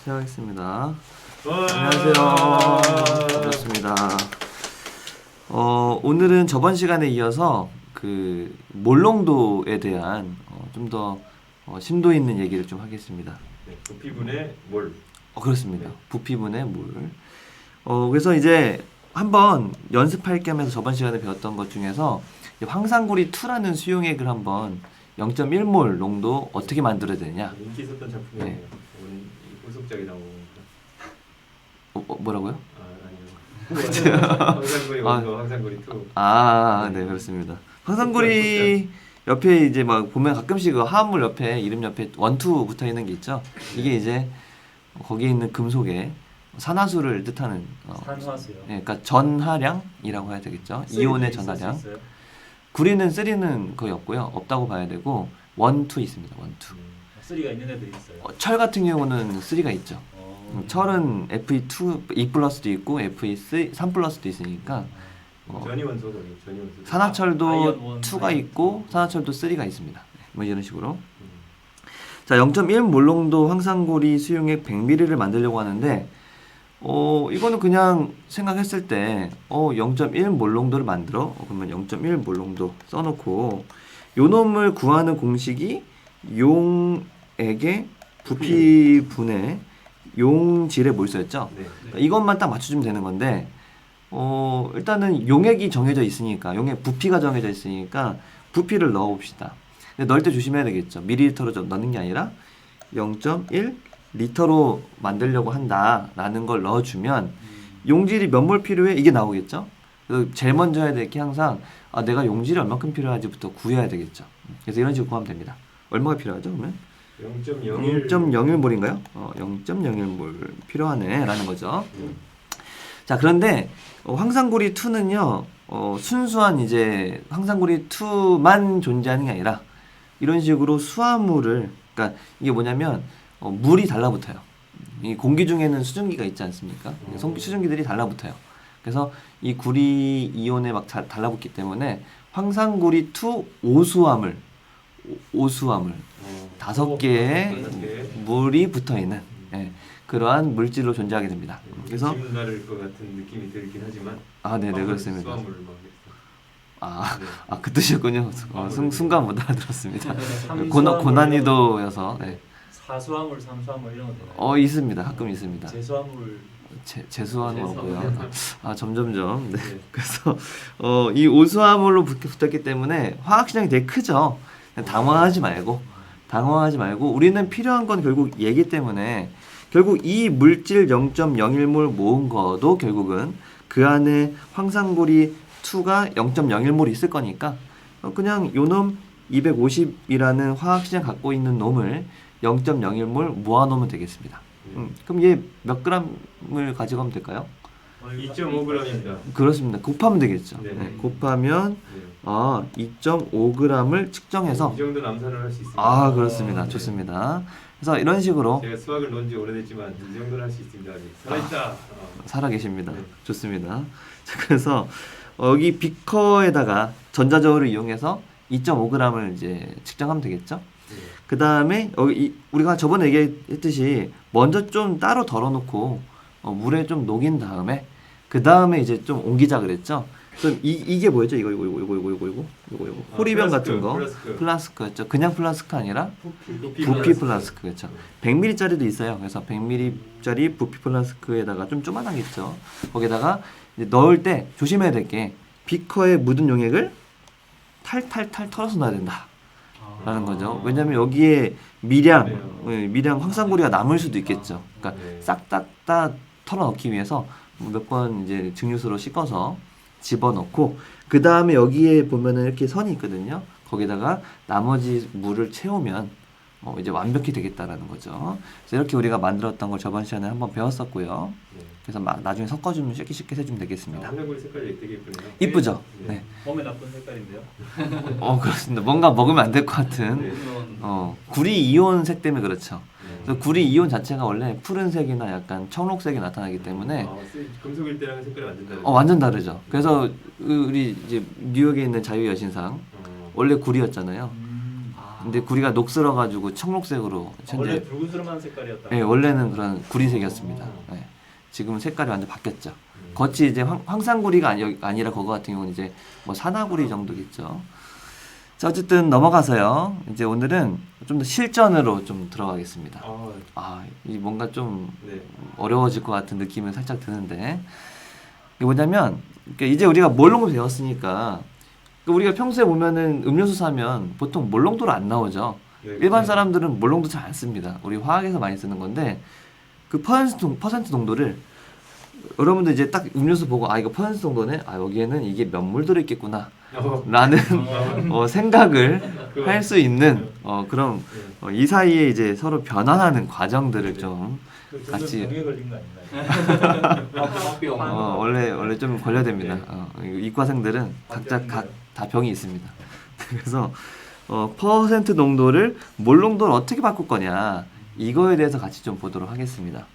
시작하겠습니다. 안녕하세요. 반갑습니다. 오늘은 저번 시간에 이어서 그 몰롱도에 대한 좀 더 심도 있는 얘기를 좀 하겠습니다. 네, 부피분의 몰. 그렇습니다. 네. 부피분의 몰. 그래서 이제 한번 연습할 겸해서 저번 시간에 배웠던 것 중에서 황상고리 2라는 수용액을 한번 0.1몰 농도 어떻게 만들어야 되냐. 인기 있었던 작품이에요. 네. 오늘 후속작이 나오고. 뭐라고요? 아니요. 황상고리 아. 1, 황상고리 2. 네, 그렇습니다. 황상고리 옆에 이제 막 보면 가끔씩 그 화합물 옆에 이름 옆에 1, 2 붙어 있는 게 있죠. 이게 이제 거기에 있는 금속의 산화수를 뜻하는 산화수요. 예, 그러니까 전하량이라고 해야 되겠죠. 이온의 전하량. 있어요? 구리는 3는 거의 없고요. 없다고 봐야 되고 1, 2 있습니다. 1, 2. 3가 있는 애들이 있어요. 철 같은 경우는 3가 있죠. 철은 Fe2, E 플러스도 있고 Fe3 플러스도 있으니까 전이 원소도 전이 원소. 산화철도 아이언 2가 원, 있고 산화철도 3가 있습니다. 뭐 이런 식으로. 음. 자, 0.1몰롱도 황상고리 수용액 100ml를 만들려고 하는데 이거는 그냥 생각했을 때 0.1몰롱도를 만들어. 그러면 0.1몰롱도 써놓고 요 놈을 구하는 공식이 용액의 부피분의 용질의 몰수였죠. 네. 그러니까 이것만 딱 맞춰주면 되는 건데 일단은 용액이 정해져 있으니까 용액 부피가 정해져 있으니까 부피를 넣어봅시다. 근데 넣을 때 조심해야 되겠죠. 미리리터로 좀 넣는 게 아니라 0.1 리터로 만들려고 한다라는 걸 넣어주면 용질이 몇 몰 필요해? 이게 나오겠죠. 그래서 제일 먼저 해야 될 게 항상 내가 용질이 얼마큼 필요하지부터 구해야 되겠죠. 그래서 이런 식으로 구하면 됩니다. 얼마가 필요하죠? 그러면 0.01몰인가요? 0.01몰 필요하네 라는 거죠. 자, 그런데 황상고리 2는요 순수한 이제 황상고리 2만 존재하는 게 아니라 이런 식으로 수화물을, 그러니까 이게 뭐냐면 물이 달라붙어요. 이 공기 중에는 수증기가 있지 않습니까? 수증기들이 달라붙어요. 그래서 이 구리 이온에 막 달라붙기 때문에 황상고리 2 오수화물 5개의 물이 붙어 있는 그러한 물질로 존재하게 됩니다. 그래서 침 나를 것 같은 느낌이 들긴 하지만. 네네, 그렇습니다. 수화물 막. 네. 그 뜻이었군요. 순간 못 알아들었습니다. 삼수화물 고난이도여서. 네. 사수화물, 삼수화물 이런 거 되나요? 있습니다. 가끔 있습니다. 제수화물. 재수화는 없고요. 점점점. 네. 네. 그래서 이 오수화물로 붙었기 때문에 화학 시장이 되게 크죠. 당황하지 말고 우리는 필요한 건 결국 얘기 때문에 결국 이 물질 0.01몰 모은 거도 결국은 그 안에 황상고리 2가 0.01몰 있을 거니까 그냥 요놈 250이라는 화학 시장 갖고 있는 놈을 0.01몰 모아 놓으면 되겠습니다. 그럼 얘 몇 g을 가져가면 될까요? 2.5g입니다. 그렇습니다. 곱하면 되겠죠. 네. 곱하면 네. 2.5g을 측정해서 이 정도는 암산을 할 수 있습니다. 그렇습니다. 네. 좋습니다. 그래서 이런 식으로 제가 수학을 놓은 지 오래됐지만 이 정도는 할 수 있습니다. 아직 살아있다. 살아 계십니다. 네. 좋습니다. 자, 그래서 여기 비커에다가 전자저울을 이용해서 2.5g을 이제 측정하면 되겠죠. 네. 그 다음에 우리가 저번에 얘기했듯이 먼저 좀 따로 덜어놓고 물에 좀 녹인 다음에 그 다음에 이제 좀 옮기자 그랬죠. 그럼 이게 뭐였죠? 이거 호리병 같은 거 플라스크였죠. 그냥 플라스크 아니라 부피 플라스크. 그렇죠. 100ml짜리도 있어요. 그래서 100ml짜리 부피 플라스크에다가 좀 조그만하겠죠. 거기다가 이제 넣을 때 조심해야 될 게 비커에 묻은 용액을 탈탈탈 털어서 넣어야 된다 라는 거죠. 왜냐면 여기에 미량 황상고리가 남을 수도 있겠죠. 그러니까 싹 다 털어넣기 위해서 몇 번 이제 증류수로 씻어서 집어넣고 그 다음에 여기에 보면은 이렇게 선이 있거든요. 거기다가 나머지 물을 채우면 이제 완벽히 되겠다라는 거죠. 그래서 이렇게 우리가 만들었던 걸 저번 시간에 한번 배웠었고요. 네. 그래서 나중에 섞어주면 쉽게 해주면 되겠습니다. 황상고리 색깔이 되게 예쁘네요. 이쁘죠? 네. 네. 몸에 나쁜 색깔인데요. 그렇습니다. 뭔가 먹으면 안 될 것 같은. 네. 구리 이온 색 때문에 그렇죠. 네. 그래서 구리 이온 자체가 원래 푸른색이나 약간 청록색이 나타나기 때문에 금속일 때랑 색깔이 완전 다르죠. 완전 다르죠. 그래서 우리 이제 뉴욕에 있는 자유여신상 원래 구리였잖아요. 근데 구리가 녹슬어가지고 청록색으로 원래 현재 붉은스름한 색깔이었다. 예, 원래는 그런 구리색이었습니다. 예. 지금 색깔이 완전 바뀌었죠. 음. 겉이 이제 황산구리가 아니라 그거 같은 경우는 이제 뭐 산화구리 정도겠죠. 자, 어쨌든 넘어가서요. 이제 오늘은 좀 더 실전으로 좀 들어가겠습니다. 이 뭔가 좀 네. 어려워질 것 같은 느낌은 살짝 드는데 이게 뭐냐면 그러니까 이제 우리가 몰롱도 배웠으니까 우리가 평소에 보면은 음료수 사면 보통 몰롱도로 안 나오죠. 네, 일반 사람들은 몰롱도 잘 안 씁니다. 우리 화학에서 많이 쓰는 건데 그 퍼센트 농도를 여러분들 이제 딱 음료수 보고 이거 퍼센트 농도네. 여기에는 이게 몇 몰 들어있겠구나 라는 생각을 할 수 있는 그런 이 사이에 이제 서로 변환하는 과정들을 좀 같이 병에 걸린 거 아닌가요? 원래 좀 걸려야 됩니다. 네. 이과생들은 각자 병인가요? 다 병이 있습니다. 그래서 퍼센트 농도를 몰 농도를 어떻게 바꿀 거냐 이거에 대해서 같이 좀 보도록 하겠습니다.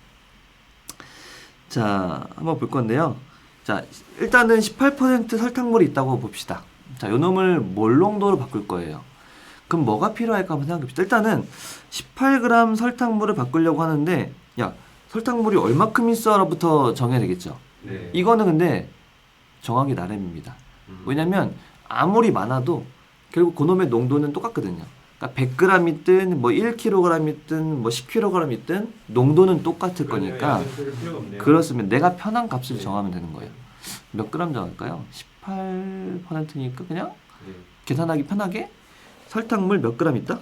자, 한번 볼 건데요. 자, 일단은 18% 설탕물이 있다고 봅시다. 자, 요 놈을 몰 농도로 바꿀 거예요. 그럼 뭐가 필요할까 한번 생각해 봅시다. 일단은 18g 설탕물을 바꾸려고 하는데 야, 설탕물이 얼마큼 있어라부터 정해야 되겠죠. 네. 이거는 근데 정하기 나름입니다. 왜냐면 아무리 많아도 결국 그놈의 농도는 똑같거든요. 그러니까 100g이든 뭐 1kg이든 뭐 10kg이든 농도는 똑같을 거니까 그렇습니다. 내가 편한 값을 네. 정하면 되는 거예요. 몇 그램 정할까요? 18%니까 그냥 네. 계산하기 편하게 설탕물 몇 그램 있다?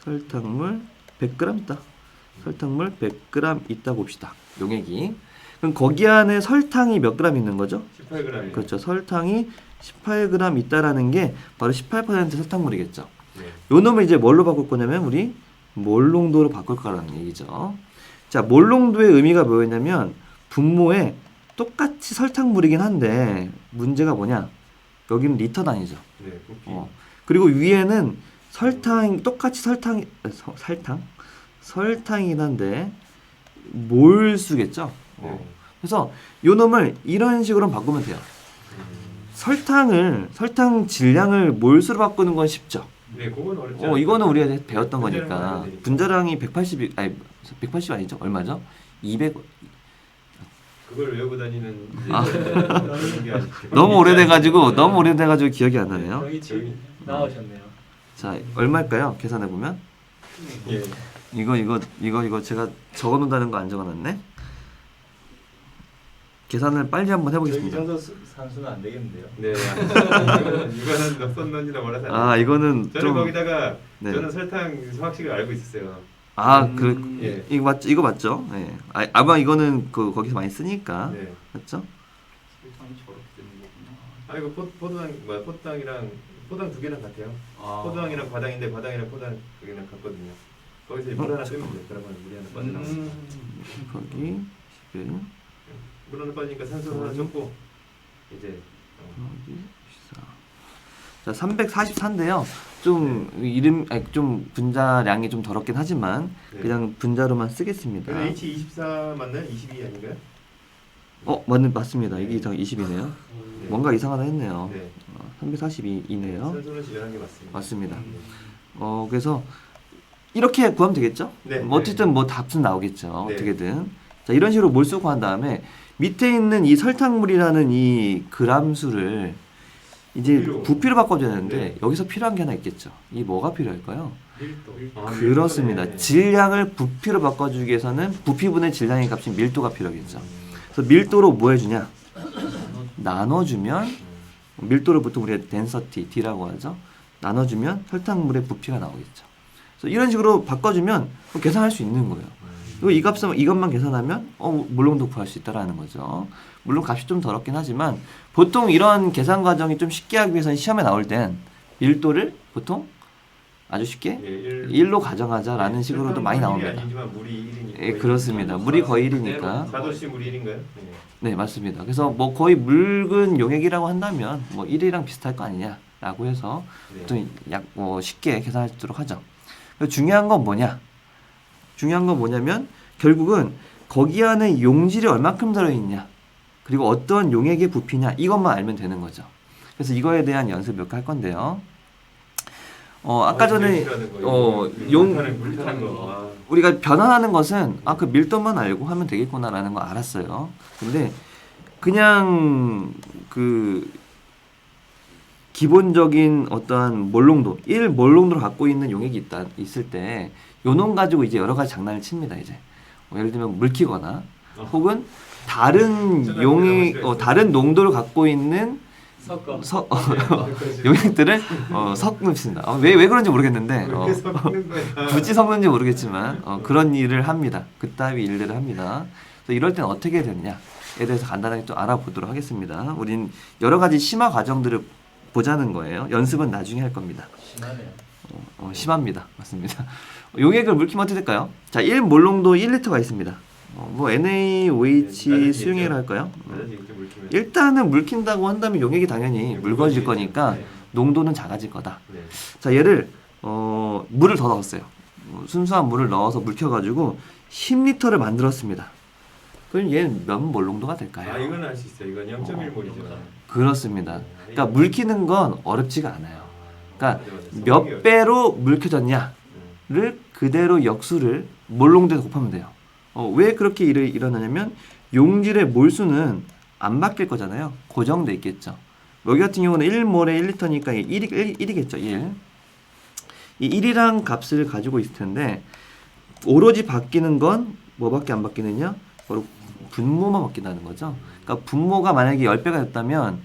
설탕물 100g 있다. 설탕물 100g 있다 봅시다. 용액이. 그럼 거기 안에 설탕이 몇 그램 있는 거죠? 18g. 그렇죠. 설탕이 18g 있다라는 게 바로 18% 설탕물이겠죠. 네. 요 놈을 이제 뭘로 바꿀 거냐면 우리 몰 농도로 바꿀 거라는 얘기죠. 자, 몰 농도의 의미가 뭐였냐면 분모에 똑같이 설탕물이긴 한데 문제가 뭐냐? 여기는 리터 단위죠. 네. 부피. 그리고 위에는 똑같이 설탕이긴 한데 몰수겠죠. 네. 그래서 요 놈을 이런 식으로 바꾸면 돼요. 설탕 질량을 몰수로 바꾸는 건 쉽죠. 네, 그건 어렵지 않아요. 이거는 우리가 배웠던 분자량을 거니까. 알아야 되니까. 분자량이 180 아니죠? 얼마죠? 200. 그걸 외우고 다니는 이제 아. 그런 게 아직 너무 오래돼가지고 기억이 안 나네요. 병이 치 나오셨네요. 자, 얼마일까요? 계산해 보면 예. 이거 제가 적어놓는다는 거 안 적어놨네. 계산을 빨리 한번 이 해보겠습니다. 정도 산수는 안 되겠는데요. 네. 이거는 몇 썼는지나 몰라서. 이거는 저는 좀 거기다가 네. 저는 설탕 수학식을 알고 있었어요. 예. 이거 맞죠? 예. 아마 이거는 거기서 많이 쓰니까 네. 맞죠? 이거 포도당이랑 포당 두 개랑 같아요. 포도당이랑 과당인데 과당이랑 포당 두 개랑 같거든요. 거기서 물 하나 쓰면 돼요. 그러면 물이 하나 빠져나옵니다. 거기 11 물 하나 빠지니까 산소 하나 줬고 이제 거기 14. 자, 344인데요. 좀 좀 분자량이 좀 더럽긴 하지만 네. 그냥 분자로만 쓰겠습니다. H24 맞나요? 22 아닌가요? 맞습니다. 이게 20이네요. 네. 뭔가 이상하다 했네요. 네. 342이네요. 산소는 지정한 게 맞습니다. 맞습니다. 네. 그래서 이렇게 구하면 되겠죠? 네. 어쨌든 답은 나오겠죠. 네. 어떻게든. 자, 이런 식으로 몰수 구한 다음에 밑에 있는 이 설탕물이라는 이 그람수를 이제 부피로 바꿔줘야 되는데 네. 여기서 필요한 게 하나 있겠죠. 이 뭐가 필요할까요? 밀도. 그렇습니다. 밀도네. 질량을 부피로 바꿔주기 위해서는 부피분의 질량의 값인 밀도가 필요하겠죠. 그래서 밀도로 뭐 해주냐? 나눠주면 밀도를 보통 우리가 density, D라고 하죠. 나눠주면 설탕물의 부피가 나오겠죠. 그래서 이런 식으로 바꿔주면 계산할 수 있는 거예요. 그리고 이 값은 이것만 계산하면 몰롱도 구할 수 있다라는 거죠. 물론 값이 좀 더럽긴 하지만 보통 이런 계산 과정이 좀 쉽게 하기 위해서는 시험에 나올 땐 밀도를 보통 아주 쉽게 예, 1로 가정하자라는 식으로도 많이 나옵니다. 아니지만 물이 1이니까. 예, 그렇습니다. 물이 거의 1이니까. 4도씨 물이 1인가요? 네, 맞습니다. 그래서 거의 묽은 용액이라고 한다면 1이랑 비슷할 거 아니냐라고 해서 네. 좀 쉽게 계산할 수 있도록 하죠. 중요한 건 뭐냐면 결국은 거기 안에 용질이 얼마큼 들어있냐 그리고 어떤 용액의 부피냐 이것만 알면 되는 거죠. 그래서 이거에 대한 연습 몇 개 할 건데요. 아까 전에 물타는 거. 아. 우리가 변환하는 것은 그 밀도만 알고 하면 되겠구나라는 거 알았어요. 근데 그냥 그 기본적인 어떠한 몰롱도, 1 몰롱도를 갖고 있는 용액이 있을 때 요놈 가지고 이제 여러 가지 장난을 칩니다. 이제 예를 들면 물키거나 혹은 다른 용액, 다른 농도를 갖고 있는 섞어. 용액들을 섞습니다. 왜 그런지 모르겠는데 왜 섞는 거야? 굳이 섞는지 모르겠지만 그런 일을 합니다. 그따위 일들을 합니다. 그래서 이럴 땐 어떻게 되느냐에 대해서 간단하게 또 알아보도록 하겠습니다. 우린 여러 가지 심화 과정들을 보자는 거예요. 연습은 나중에 할 겁니다. 심하네요. 심합니다. 맞습니다. 용액을 물키면 어떻게 될까요? 자, 1 몰롱도 1리터가 있습니다. 뭐 NaOH 수용액을 할까요? 일단은 물킨다고 한다면 용액이 당연히 묽어질 거니까 농도는 작아질 거다. 네. 자, 얘를 물을 더 넣었어요. 순수한 물을 넣어서 물켜가지고 10리터를 만들었습니다. 그럼 얘는 몇 몰롱도가 될까요? 아, 이건 알 수 있어요. 이건 0.1몰이죠. 그렇습니다. 그러니까 물키는 건 어렵지가 않아요. 그러니까 맞아. 몇 배로 물켜졌냐를 그대로 역수를 몰롱도에서 곱하면 돼요. 왜 그렇게 일어나냐면 용질의 몰수는 안 바뀔 거잖아요. 고정돼 있겠죠. 여기 같은 경우는 1몰에 1리터니까 1이겠죠. 1. 이 1이란 값을 가지고 있을 텐데 오로지 바뀌는 건 뭐밖에 안 바뀌느냐? 바로 분모만 바뀐다는 거죠. 그러니까 분모가 만약에 10배가 됐다면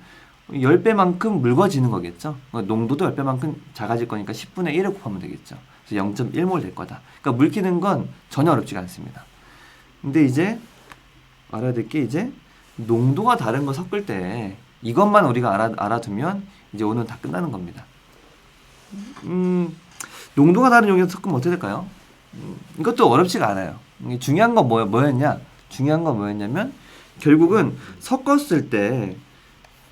10배만큼 묽어지는 거겠죠. 농도도 10배만큼 작아질 거니까 10분의 1을 곱하면 되겠죠. 그래서 0.1몰 될 거다. 그러니까 물키는 건 전혀 어렵지가 않습니다. 근데 이제 알아야 될 게 이제 농도가 다른 거 섞을 때 이것만 우리가 알아두면 이제 오늘 다 끝나는 겁니다. 농도가 다른 용액 섞으면 어떻게 될까요? 이것도 어렵지가 않아요. 중요한 건 뭐였냐? 중요한 건 뭐였냐면 결국은 섞었을 때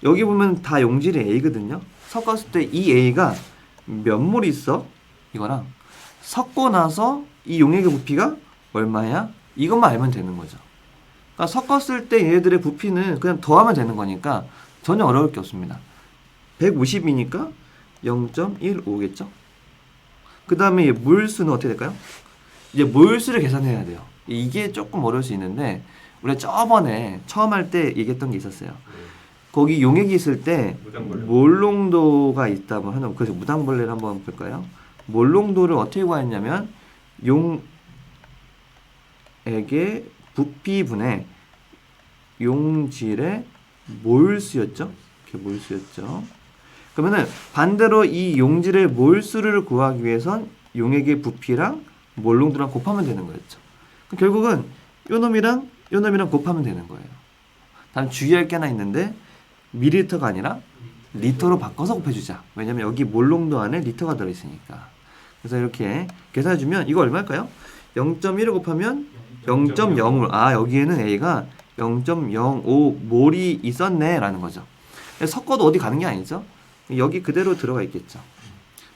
여기 보면 다 용질이 A거든요. 섞었을 때 이 A가 몇 몰 있어? 이거랑 섞고 나서 이 용액의 부피가 얼마야? 이것만 알면 되는 거죠. 그러니까 섞었을 때 얘네들의 부피는 그냥 더하면 되는 거니까 전혀 어려울 게 없습니다. 150이니까 0.15겠죠? 그 다음에 몰수는 어떻게 될까요? 이제 몰수를 계산해야 돼요. 이게 조금 어려울 수 있는데 우리가 저번에 처음 할 때 얘기했던 게 있었어요. 거기 용액이 있을 때 무당벌레. 몰농도가 있다고 하는, 그래서 무당벌레를 한번 볼까요? 몰농도를 어떻게 구했냐면 용액의 부피분의 용질의 몰수였죠. 이렇게 몰수였죠. 그러면은 반대로 이 용질의 몰수를 구하기 위해선 용액의 부피랑 몰농도랑 곱하면 되는 거였죠. 그럼 결국은 요 놈이랑 곱하면 되는 거예요. 다음 주의할 게 하나 있는데 밀리리터가 아니라 리터로 바꿔서 곱해주자. 왜냐면 여기 몰농도 안에 리터가 들어있으니까. 그래서 이렇게 계산해주면 이거 얼마일까요? 0.1을 곱하면 0.05. 여기에는 A가 0.05몰이 있었네 라는 거죠. 섞어도 어디 가는 게 아니죠. 여기 그대로 들어가 있겠죠.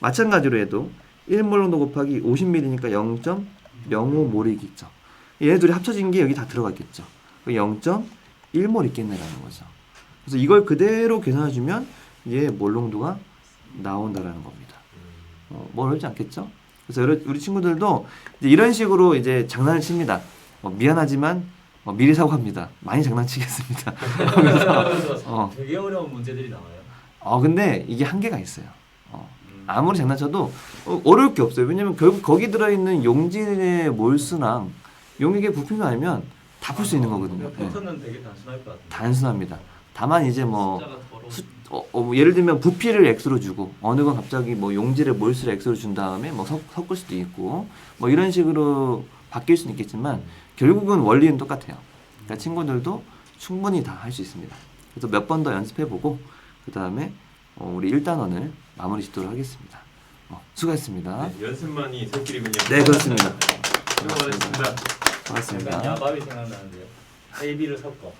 마찬가지로 해도 1몰농도 곱하기 50ml니까 0.05몰이겠죠. 얘네들이 합쳐진 게 여기 다 들어가 있겠죠. 0.1몰 있겠네라는 거죠. 그래서 이걸 그대로 계산해주면 얘 몰농도가 나온다라는 겁니다. 뭐 어렵지 않겠죠? 그래서 우리 친구들도 이제 이런 식으로 이제 장난을 칩니다. 미안하지만 미리 사과합니다. 많이 장난치겠습니다. 그래서 되게 어려운 문제들이 나와요. 근데 이게 한계가 있어요. 아무리 장난쳐도 어려울 게 없어요. 왜냐면 결국 거기 들어있는 용질의 몰수랑 용액의 부피만 알면 다 풀 수 있는 거거든요. 패턴은 되게 단순할 것 같아요. 단순합니다. 다만 이제 예를 들면 부피를 X로 주고 어느 건 갑자기 용질의 몰수를 X로 준 다음에 섞을 수도 있고 이런 식으로 바뀔 수는 있겠지만 결국은 원리는 똑같아요. 그러니까 친구들도 충분히 다 할 수 있습니다. 그래서 몇 번 더 연습해보고 그 다음에 우리 1단원을 마무리 짓도록 하겠습니다. 수고하셨습니다. 네, 연습만이 새끼리군요. 네, 그렇습니다. 수고하셨습니다. 고맙습니다. 약간 야밥이 생각나는데요. A, B를 섞어.